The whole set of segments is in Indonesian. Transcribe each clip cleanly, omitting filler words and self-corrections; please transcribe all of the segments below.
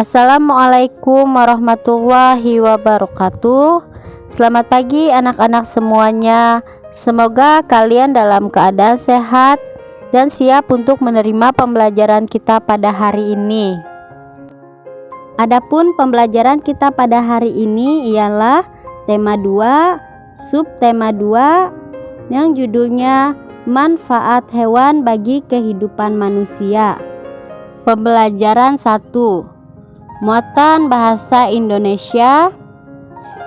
Assalamualaikum warahmatullahi wabarakatuh. Selamat pagi anak-anak semuanya. Semoga kalian dalam keadaan sehat dan siap untuk menerima pembelajaran kita pada hari ini. Adapun pembelajaran kita pada hari ini ialah tema 2, subtema 2 yang judulnya manfaat hewan bagi kehidupan manusia. Pembelajaran 1. Muatan bahasa Indonesia.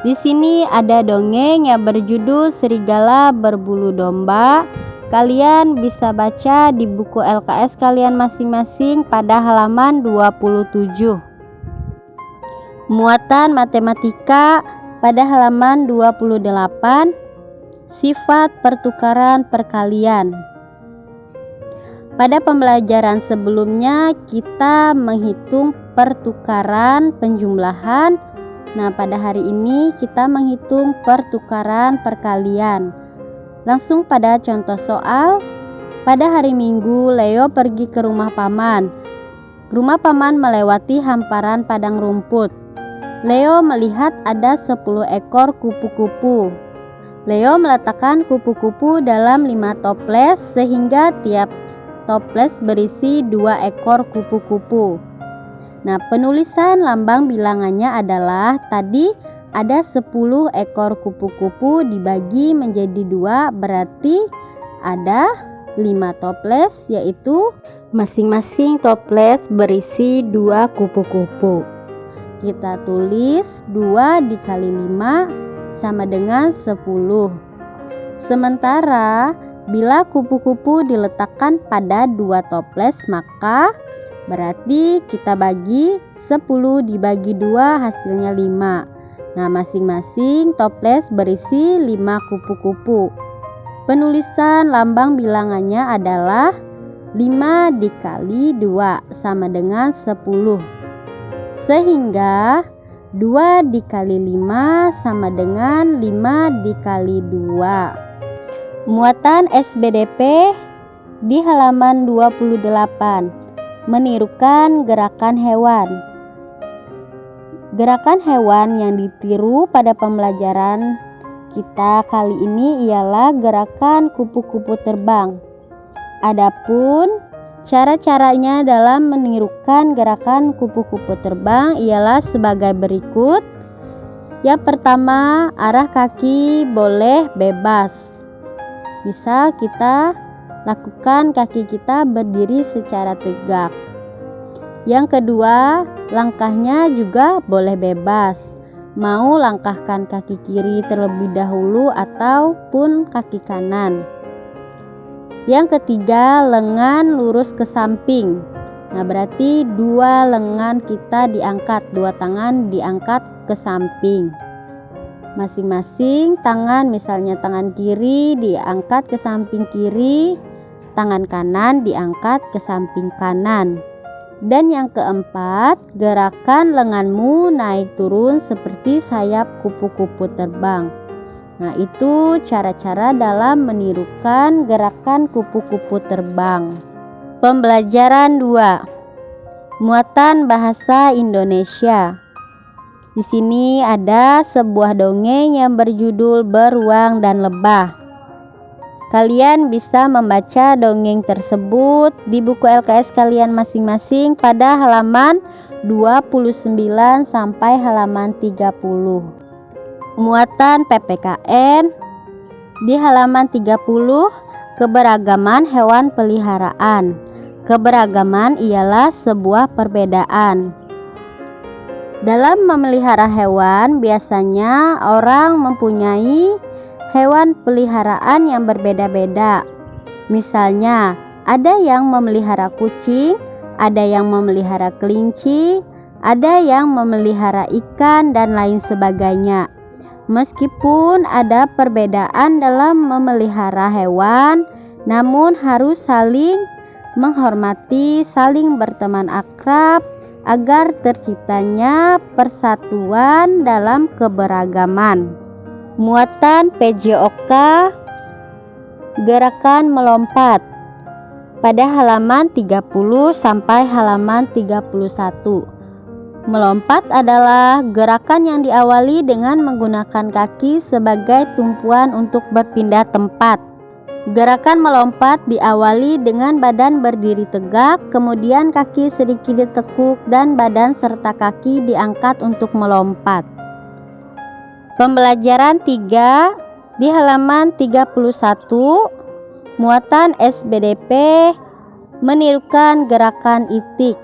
Di sini ada dongeng yang berjudul Serigala Berbulu Domba. Kalian bisa baca di buku LKS kalian masing-masing pada halaman 27. Muatan matematika pada halaman 28. Sifat pertukaran perkalian. Pada pembelajaran sebelumnya kita menghitung pertukaran penjumlahan. Nah, pada hari ini kita menghitung pertukaran perkalian. Langsung pada contoh soal. Pada hari Minggu, Leo pergi ke rumah paman. Rumah paman melewati hamparan padang rumput. Leo melihat ada 10 ekor kupu-kupu. Leo meletakkan kupu-kupu dalam 5 toples sehingga tiap toples berisi 2 ekor kupu-kupu. Nah, penulisan lambang bilangannya adalah tadi ada 10 ekor kupu-kupu dibagi menjadi 2, berarti ada 5 toples, yaitu masing-masing toples berisi 2 kupu-kupu. Kita tulis 2 dikali 5 sama dengan 10. Sementara bila kupu-kupu diletakkan pada 2 toples, maka berarti kita bagi 10 dibagi 2 hasilnya 5. Nah, masing-masing toples berisi 5 kupu-kupu. Penulisan lambang bilangannya adalah 5 dikali 2 sama dengan 10. Sehingga 2 dikali 5 sama dengan 5 dikali 2. Muatan SBDP di halaman 28. Menirukan gerakan hewan. Gerakan hewan yang ditiru pada pembelajaran kita kali ini ialah gerakan kupu-kupu terbang. Adapun cara-caranya dalam menirukan gerakan kupu-kupu terbang ialah sebagai berikut. Yang pertama, arah kaki boleh bebas. Bisa kita lakukan kaki kita berdiri secara tegak. Yang kedua, langkahnya juga boleh bebas. Mau langkahkan kaki kiri terlebih dahulu ataupun kaki kanan. Yang ketiga, lengan lurus ke samping. Nah, berarti 2 lengan kita diangkat, 2 tangan diangkat ke samping. Masing-masing tangan, misalnya tangan kiri diangkat ke samping kiri, tangan kanan diangkat ke samping kanan. Dan yang keempat, gerakan lenganmu naik turun seperti sayap kupu-kupu terbang. Nah, itu cara-cara dalam menirukan gerakan kupu-kupu terbang. Pembelajaran 2. Muatan bahasa Indonesia. Di sini ada sebuah dongeng yang berjudul Beruang dan Lebah. Kalian bisa membaca dongeng tersebut di buku LKS kalian masing-masing pada halaman 29 sampai halaman 30. Muatan PPKN di halaman 30. Keberagaman hewan peliharaan. Keberagaman ialah sebuah perbedaan. Dalam memelihara hewan, biasanya orang mempunyai hewan peliharaan yang berbeda-beda. Misalnya, ada yang memelihara kucing, ada yang memelihara kelinci, ada yang memelihara ikan, dan lain sebagainya. Meskipun ada perbedaan dalam memelihara hewan, namun harus saling menghormati, saling berteman akrab, agar terciptanya persatuan dalam keberagaman. Muatan PJOK gerakan melompat pada halaman 30 sampai halaman 31. Melompat adalah gerakan yang diawali dengan menggunakan kaki sebagai tumpuan untuk berpindah tempat. Gerakan melompat diawali dengan badan berdiri tegak, kemudian kaki sedikit ditekuk dan badan serta kaki diangkat untuk melompat. Pembelajaran 3 di halaman 31, muatan SBDP menirukan gerakan itik.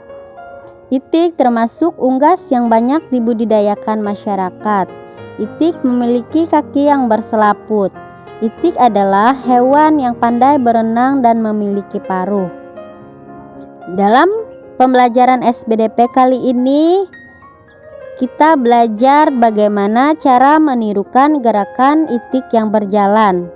Itik termasuk unggas yang banyak dibudidayakan masyarakat. Itik memiliki kaki yang berselaput. Itik adalah hewan yang pandai berenang dan memiliki paruh. Dalam pembelajaran SBDP kali ini, kita belajar bagaimana cara menirukan gerakan itik yang berjalan.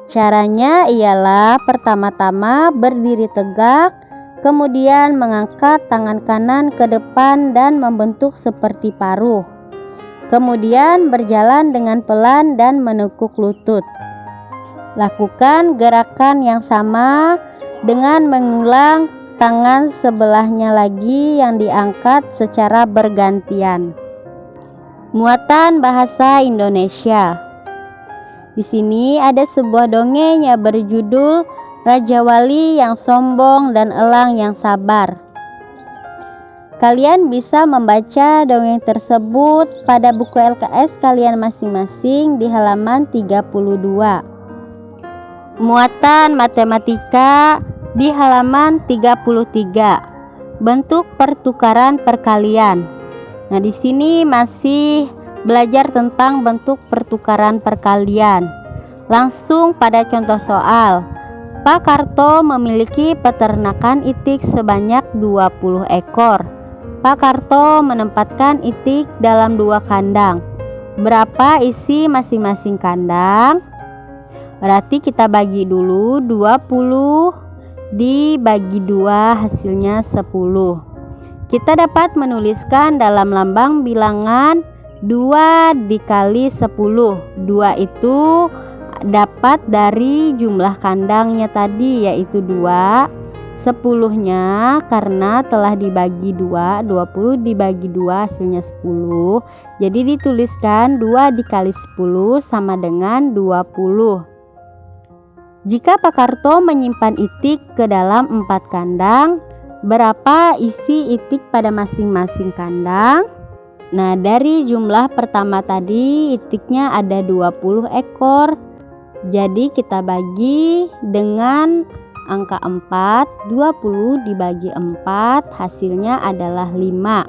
Caranya ialah pertama-tama berdiri tegak, kemudian mengangkat tangan kanan ke depan dan membentuk seperti paruh. Kemudian berjalan dengan pelan dan menekuk lutut. Lakukan gerakan yang sama dengan mengulang tangan sebelahnya lagi yang diangkat secara bergantian. Muatan bahasa Indonesia. Di sini ada sebuah dongeng yang berjudul Raja Wali yang sombong dan elang yang sabar. Kalian bisa membaca dongeng tersebut pada buku LKS kalian masing-masing di halaman 32. Muatan matematika di halaman 33. Bentuk pertukaran perkalian. Nah, di sini masih belajar tentang bentuk pertukaran perkalian. Langsung pada contoh soal. Pak Karto memiliki peternakan itik sebanyak 20 ekor. Pak Karto menempatkan itik dalam 2 kandang. Berapa isi masing-masing kandang? Berarti kita bagi dulu 20 dibagi 2 hasilnya 10. Kita dapat menuliskan dalam lambang bilangan 2 dikali 10. 2 itu dapat dari jumlah kandangnya tadi, yaitu 2. 10-nya karena telah dibagi 2, 20 dibagi 2 hasilnya 10. Jadi dituliskan 2 dikali 10 sama dengan 20. Jika Pak Karto menyimpan itik ke dalam 4 kandang, berapa isi itik pada masing-masing kandang? Nah, dari jumlah pertama tadi itiknya ada 20 ekor. Jadi kita bagi dengan angka 4, 20 dibagi 4 hasilnya adalah 5.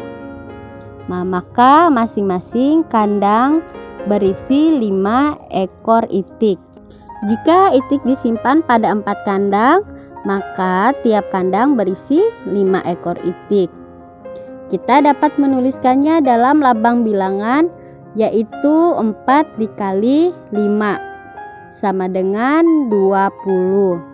Nah, maka masing-masing kandang berisi 5 ekor itik. Jika itik disimpan pada 4 kandang, maka tiap kandang berisi 5 ekor itik. Kita dapat menuliskannya dalam lambang bilangan, yaitu 4 dikali 5 sama dengan 20.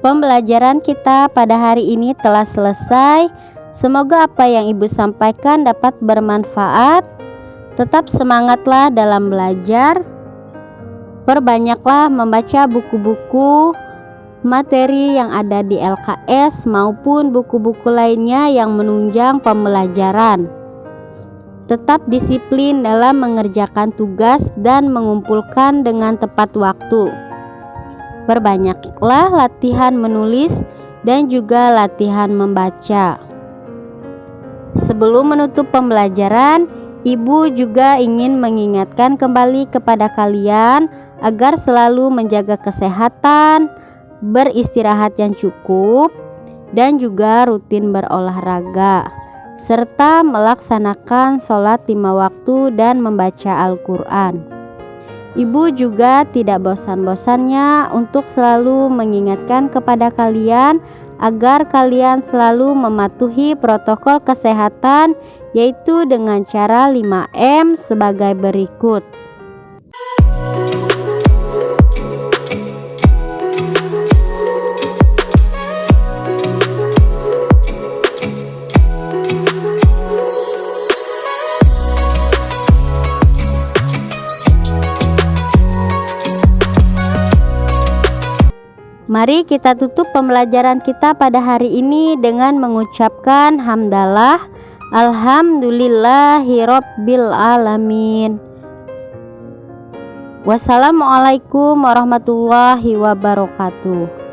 Pembelajaran kita pada hari ini telah selesai. Semoga apa yang Ibu sampaikan dapat bermanfaat. Tetap semangatlah dalam belajar. Perbanyaklah membaca buku-buku materi yang ada di LKS maupun buku-buku lainnya yang menunjang pembelajaran. Tetap disiplin dalam mengerjakan tugas dan mengumpulkan dengan tepat waktu. Perbanyaklah latihan menulis dan juga latihan membaca. Sebelum menutup pembelajaran, Ibu juga ingin mengingatkan kembali kepada kalian agar selalu menjaga kesehatan, beristirahat yang cukup, dan juga rutin berolahraga, serta melaksanakan sholat 5 waktu dan membaca Al-Quran. Ibu juga tidak bosan-bosannya untuk selalu mengingatkan kepada kalian agar kalian selalu mematuhi protokol kesehatan, yaitu dengan cara 5M sebagai berikut. Mari kita tutup pembelajaran kita pada hari ini dengan mengucapkan hamdalah alhamdulillahirabbil alamin. Wassalamualaikum warahmatullahi wabarakatuh.